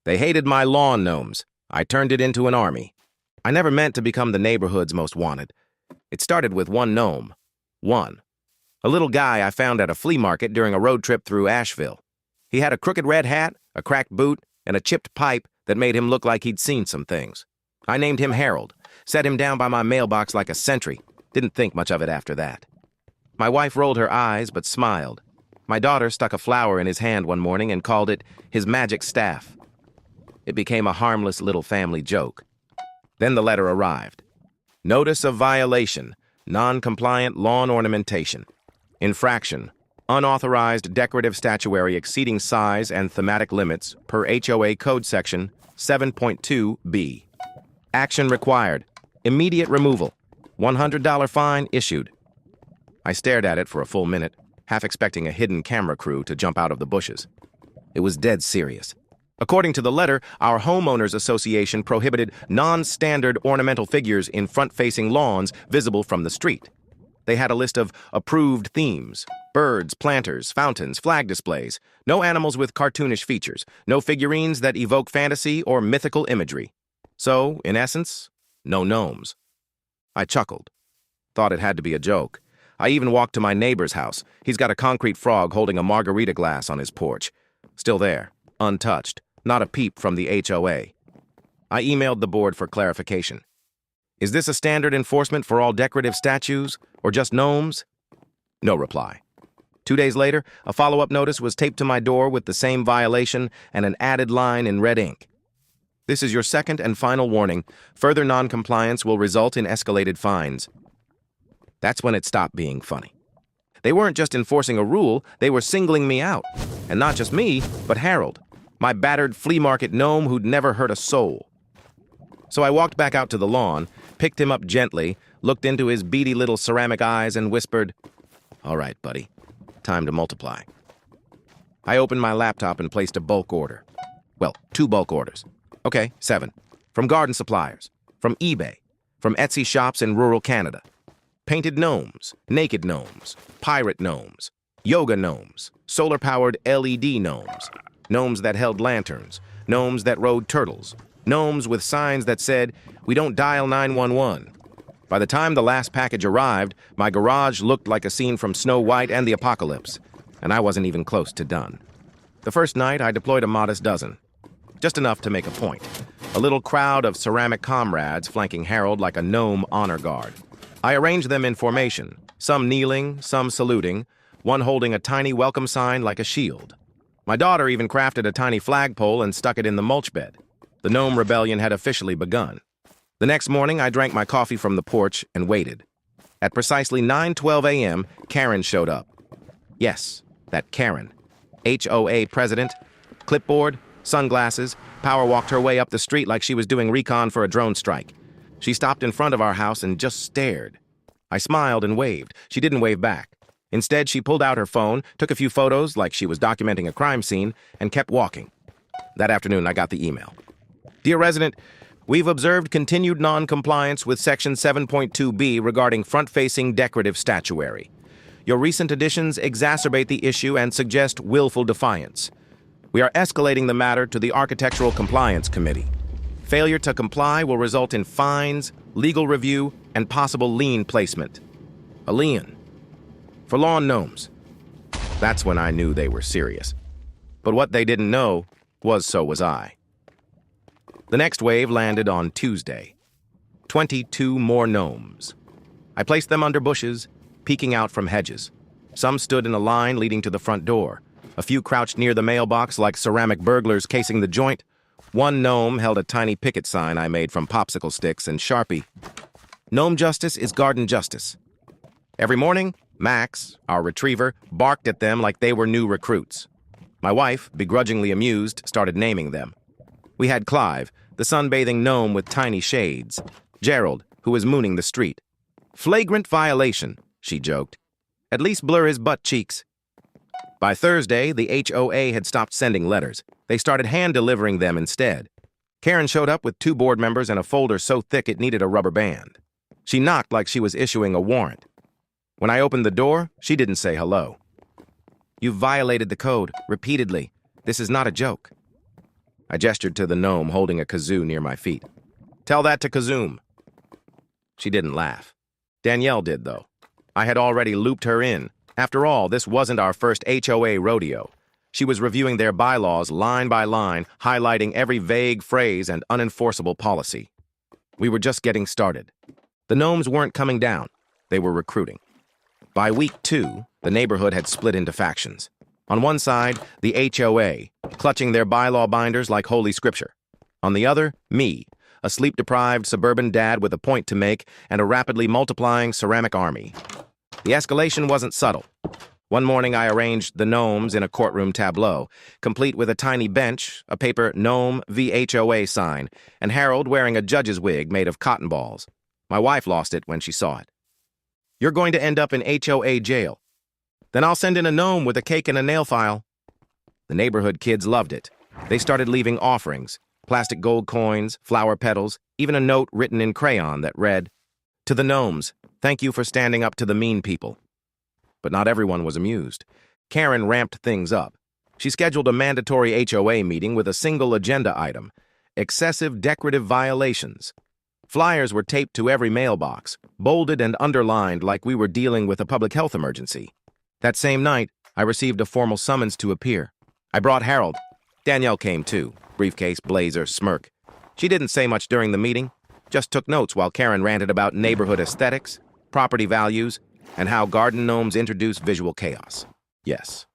They hated my lawn gnomes. I turned it into an army. I never meant to become the neighborhood's most wanted. It started with one gnome. One. A little guy I found at a flea market during a road trip through Asheville. He had a crooked red hat, a cracked boot, and a chipped pipe that made him look like he'd seen some things. I named him Harold, set him down by my mailbox like a sentry. Didn't think much of it after that. My wife rolled her eyes but smiled. My daughter stuck a flower in his hand one morning and called it his magic staff. It became a harmless little family joke. Then the letter arrived. Notice of violation, non-compliant lawn ornamentation. Infraction, unauthorized decorative statuary exceeding size and thematic limits per HOA Code Section 7.2b. Action required. Immediate removal. $100 fine issued. I stared at it for a full minute, half expecting a hidden camera crew to jump out of the bushes. It was dead serious. According to the letter, our homeowners association prohibited non-standard ornamental figures in front-facing lawns visible from the street. They had a list of approved themes: birds, planters, fountains, flag displays, no animals with cartoonish features, no figurines that evoke fantasy or mythical imagery. So, in essence, no gnomes. I chuckled. Thought it had to be a joke. I even walked to my neighbor's house. He's got a concrete frog holding a margarita glass on his porch. Still there, untouched, not a peep from the HOA. I emailed the board for clarification. Is this a standard enforcement for all decorative statues, or just gnomes? No reply. 2 days later, a follow-up notice was taped to my door with the same violation and an added line in red ink. This is your second and final warning. Further non-compliance will result in escalated fines. That's when it stopped being funny. They weren't just enforcing a rule, they were singling me out. And not just me, but Harold, my battered flea market gnome who'd never hurt a soul. So I walked back out to the lawn, picked him up gently, looked into his beady little ceramic eyes and whispered, "All right, buddy, time to multiply." I opened my laptop and placed a bulk order. Well, 2 bulk orders. Okay, 7. From garden suppliers, from eBay, from Etsy shops in rural Canada. Painted gnomes, naked gnomes, pirate gnomes, yoga gnomes, solar-powered LED gnomes, gnomes that held lanterns, gnomes that rode turtles, gnomes with signs that said, "We don't dial 911. By the time the last package arrived, my garage looked like a scene from Snow White and the Apocalypse, and I wasn't even close to done. The first night, I deployed a modest dozen. Just enough to make a point. A little crowd of ceramic comrades flanking Harold like a gnome honor guard. I arranged them in formation, some kneeling, some saluting, one holding a tiny welcome sign like a shield. My daughter even crafted a tiny flagpole and stuck it in the mulch bed. The gnome rebellion had officially begun. The next morning, I drank my coffee from the porch and waited. At precisely 9:12 a.m., Karen showed up. Yes, that Karen. HOA president, clipboard, sunglasses, power walked her way up the street like she was doing recon for a drone strike. She stopped in front of our house and just stared. I smiled and waved. She didn't wave back. Instead, she pulled out her phone, took a few photos like she was documenting a crime scene, and kept walking. That afternoon, I got the email. Dear resident, we've observed continued non-compliance with Section 7.2b regarding front-facing decorative statuary. Your recent additions exacerbate the issue and suggest willful defiance. We are escalating the matter to the Architectural Compliance Committee. Failure to comply will result in fines, legal review, and possible lien placement. A lien. For lawn gnomes. That's when I knew they were serious. But what they didn't know was so was I. The next wave landed on Tuesday. 22 more gnomes. I placed them under bushes, peeking out from hedges. Some stood in a line leading to the front door. A few crouched near the mailbox like ceramic burglars casing the joint. One gnome held a tiny picket sign I made from popsicle sticks and Sharpie. Gnome justice is garden justice. Every morning, Max, our retriever, barked at them like they were new recruits. My wife, begrudgingly amused, started naming them. We had Clive, the sunbathing gnome with tiny shades. Gerald, who was mooning the street. Flagrant violation, she joked. At least blur his butt cheeks. By Thursday, the HOA had stopped sending letters. They started hand-delivering them instead. Karen showed up with 2 board members and a folder so thick it needed a rubber band. She knocked like she was issuing a warrant. When I opened the door, she didn't say hello. You've violated the code, repeatedly. This is not a joke. I gestured to the gnome holding a kazoo near my feet. Tell that to Kazoom. She didn't laugh. Danielle did, though. I had already looped her in. After all, this wasn't our first HOA rodeo. She was reviewing their bylaws line by line, highlighting every vague phrase and unenforceable policy. We were just getting started. The gnomes weren't coming down. They were recruiting. By week 2, the neighborhood had split into factions. On one side, the HOA, clutching their bylaw binders like holy scripture. On the other, me, a sleep-deprived suburban dad with a point to make and a rapidly multiplying ceramic army. The escalation wasn't subtle. One morning I arranged the gnomes in a courtroom tableau, complete with a tiny bench, a paper Gnome VHOA sign, and Harold wearing a judge's wig made of cotton balls. My wife lost it when she saw it. You're going to end up in HOA jail. Then I'll send in a gnome with a cake and a nail file. The neighborhood kids loved it. They started leaving offerings, plastic gold coins, flower petals, even a note written in crayon that read, "To the gnomes, thank you for standing up to the mean people." But not everyone was amused. Karen ramped things up. She scheduled a mandatory HOA meeting with a single agenda item: excessive decorative violations. Flyers were taped to every mailbox, bolded and underlined like we were dealing with a public health emergency. That same night, I received a formal summons to appear. I brought Harold. Danielle came too, briefcase, blazer, smirk. She didn't say much during the meeting, just took notes while Karen ranted about neighborhood aesthetics, property values, and how garden gnomes introduce visual chaos. Yes,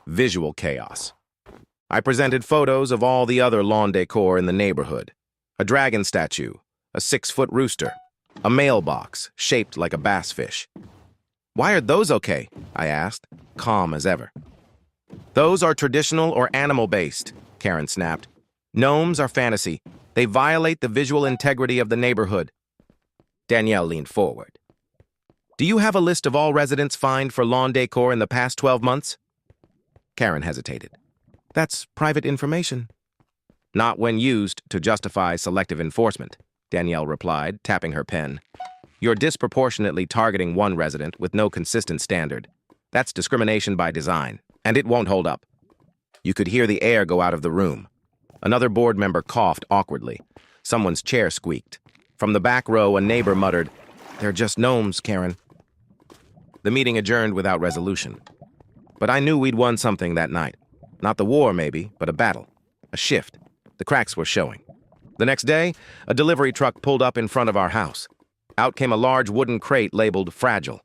visual chaos. I presented photos of all the other lawn decor in the neighborhood. A dragon statue, a 6-foot rooster, a mailbox shaped like a bass fish. Why are those okay? I asked, calm as ever. Those are traditional or animal-based, Karen snapped. Gnomes are fantasy. They violate the visual integrity of the neighborhood. Danielle leaned forward. Do you have a list of all residents fined for lawn decor in the past 12 months? Karen hesitated. That's private information. Not when used to justify selective enforcement, Danielle replied, tapping her pen. You're disproportionately targeting one resident with no consistent standard. That's discrimination by design, and it won't hold up. You could hear the air go out of the room. Another board member coughed awkwardly. Someone's chair squeaked. From the back row, a neighbor muttered, "They're just gnomes, Karen." The meeting adjourned without resolution. But I knew we'd won something that night. Not the war, maybe, but a battle. A shift. The cracks were showing. The next day, a delivery truck pulled up in front of our house. Out came a large wooden crate labeled Fragile.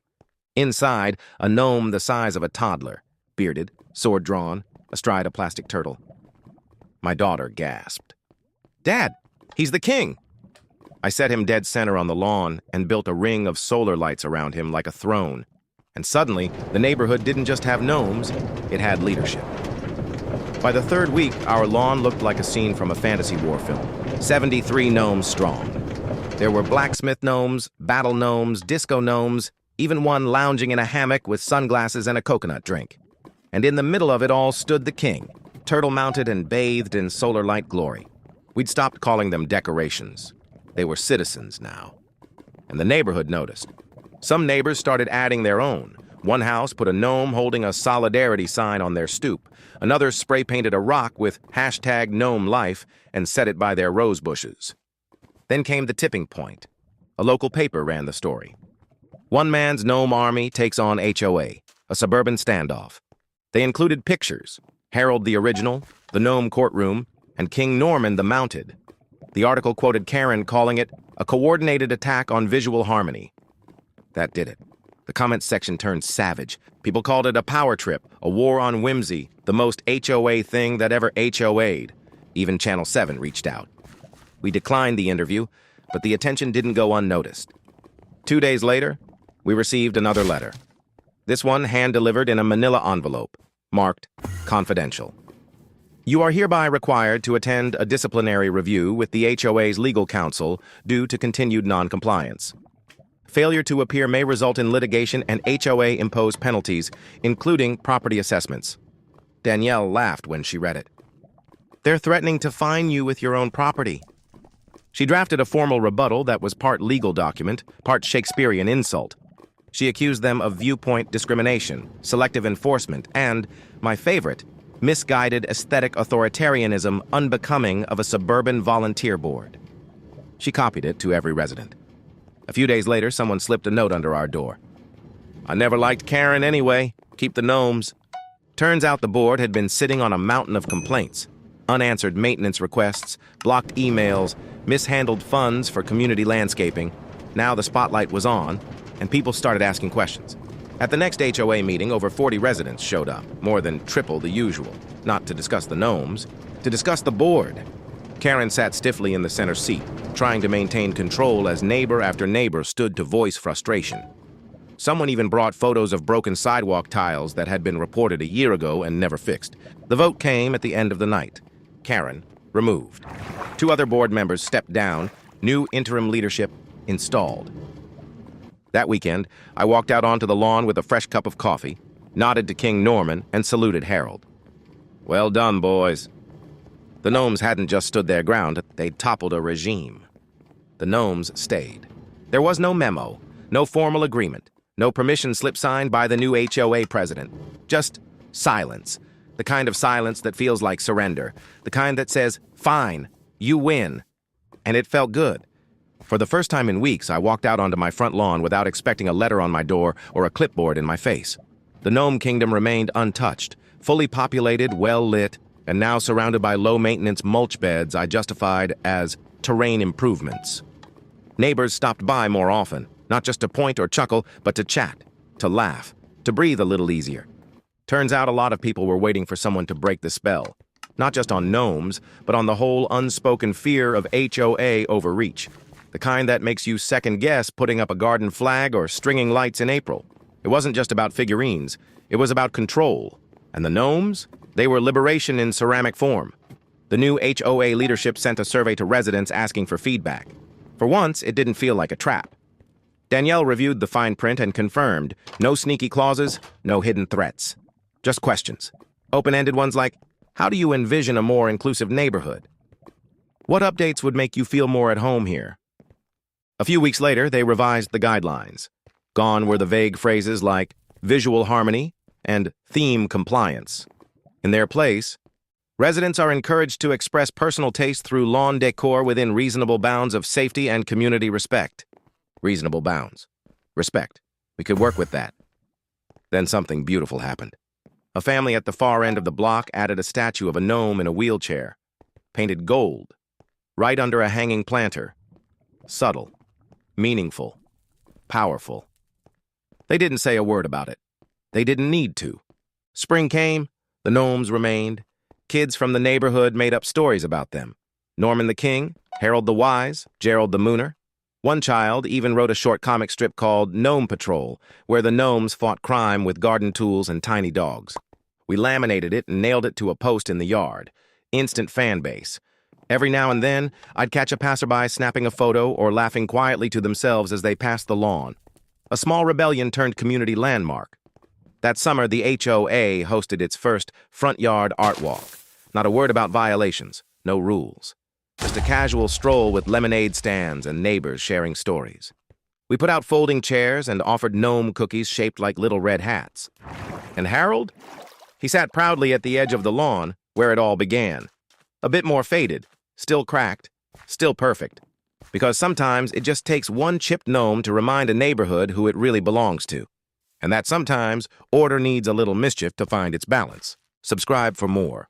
Inside, a gnome the size of a toddler, bearded, sword drawn, astride a plastic turtle. My daughter gasped. "Dad, he's the king!" I set him dead center on the lawn and built a ring of solar lights around him like a throne. And suddenly, the neighborhood didn't just have gnomes, it had leadership. By the third week, our lawn looked like a scene from a fantasy war film, 73 gnomes strong. There were blacksmith gnomes, battle gnomes, disco gnomes, even one lounging in a hammock with sunglasses and a coconut drink. And in the middle of it all stood the king, turtle-mounted and bathed in solar light glory. We'd stopped calling them decorations. They were citizens now. And the neighborhood noticed. Some neighbors started adding their own. One house put a gnome holding a solidarity sign on their stoop. Another spray-painted a rock with #GnomeLife and set it by their rose bushes. Then came the tipping point. A local paper ran the story. One man's gnome army takes on HOA, a suburban standoff. They included pictures, Harold the Original, the Gnome Courtroom, and King Norman the Mounted. The article quoted Karen calling it a coordinated attack on visual harmony. That did it. The comments section turned savage. People called it a power trip, a war on whimsy, the most HOA thing that ever HOA'd. Even Channel 7 reached out. We declined the interview, but the attention didn't go unnoticed. 2 days later, we received another letter. This one hand-delivered in a manila envelope, marked confidential. You are hereby required to attend a disciplinary review with the HOA's legal counsel due to continued noncompliance. Failure to appear may result in litigation and HOA-imposed penalties, including property assessments. Danielle laughed when she read it. They're threatening to fine you with your own property. She drafted a formal rebuttal that was part legal document, part Shakespearean insult. She accused them of viewpoint discrimination, selective enforcement, and, my favorite, misguided aesthetic authoritarianism unbecoming of a suburban volunteer board. She copied it to every resident. A few days later, someone slipped a note under our door. "I never liked Karen anyway. Keep the gnomes." Turns out the board had been sitting on a mountain of complaints. Unanswered maintenance requests, blocked emails, mishandled funds for community landscaping. Now the spotlight was on, and people started asking questions. At the next HOA meeting, over 40 residents showed up, more than triple the usual, not to discuss the gnomes, to discuss the board. Karen sat stiffly in the center seat, trying to maintain control as neighbor after neighbor stood to voice frustration. Someone even brought photos of broken sidewalk tiles that had been reported a year ago and never fixed. The vote came at the end of the night. Karen, removed. 2 other board members stepped down, new interim leadership installed. That weekend, I walked out onto the lawn with a fresh cup of coffee, nodded to King Norman, and saluted Harold. "Well done, boys." The gnomes hadn't just stood their ground, they'd toppled a regime. The gnomes stayed. There was no memo, no formal agreement, no permission slip signed by the new HOA president. Just silence. The kind of silence that feels like surrender. The kind that says, "Fine, you win." And it felt good. For the first time in weeks, I walked out onto my front lawn without expecting a letter on my door or a clipboard in my face. The Gnome Kingdom remained untouched, fully populated, well-lit, and now surrounded by low-maintenance mulch beds I justified as terrain improvements. Neighbors stopped by more often, not just to point or chuckle, but to chat, to laugh, to breathe a little easier. Turns out a lot of people were waiting for someone to break the spell, not just on gnomes, but on the whole unspoken fear of HOA overreach, the kind that makes you second-guess putting up a garden flag or stringing lights in April. It wasn't just about figurines, it was about control. And the gnomes? They were liberation in ceramic form. The new HOA leadership sent a survey to residents asking for feedback. For once, it didn't feel like a trap. Danielle reviewed the fine print and confirmed, no sneaky clauses, no hidden threats. Just questions. Open-ended ones like, how do you envision a more inclusive neighborhood? What updates would make you feel more at home here? A few weeks later, they revised the guidelines. Gone were the vague phrases like visual harmony and theme compliance. In their place, residents are encouraged to express personal taste through lawn decor within reasonable bounds of safety and community respect. Reasonable bounds. Respect. We could work with that. Then something beautiful happened. A family at the far end of the block added a statue of a gnome in a wheelchair, painted gold, right under a hanging planter. Subtle, meaningful, powerful. They didn't say a word about it. They didn't need to. Spring came, the gnomes remained. Kids from the neighborhood made up stories about them. Norman the King, Harold the Wise, Gerald the Mooner. One child even wrote a short comic strip called Gnome Patrol, where the gnomes fought crime with garden tools and tiny dogs. We laminated it and nailed it to a post in the yard. Instant fan base. Every now and then, I'd catch a passerby snapping a photo or laughing quietly to themselves as they passed the lawn. A small rebellion turned community landmark. That summer, the HOA hosted its first front yard art walk. Not a word about violations, no rules. Just a casual stroll with lemonade stands and neighbors sharing stories. We put out folding chairs and offered gnome cookies shaped like little red hats. And Harold? He sat proudly at the edge of the lawn, where it all began. A bit more faded, still cracked, still perfect. Because sometimes it just takes one chipped gnome to remind a neighborhood who it really belongs to. And that sometimes order needs a little mischief to find its balance. Subscribe for more.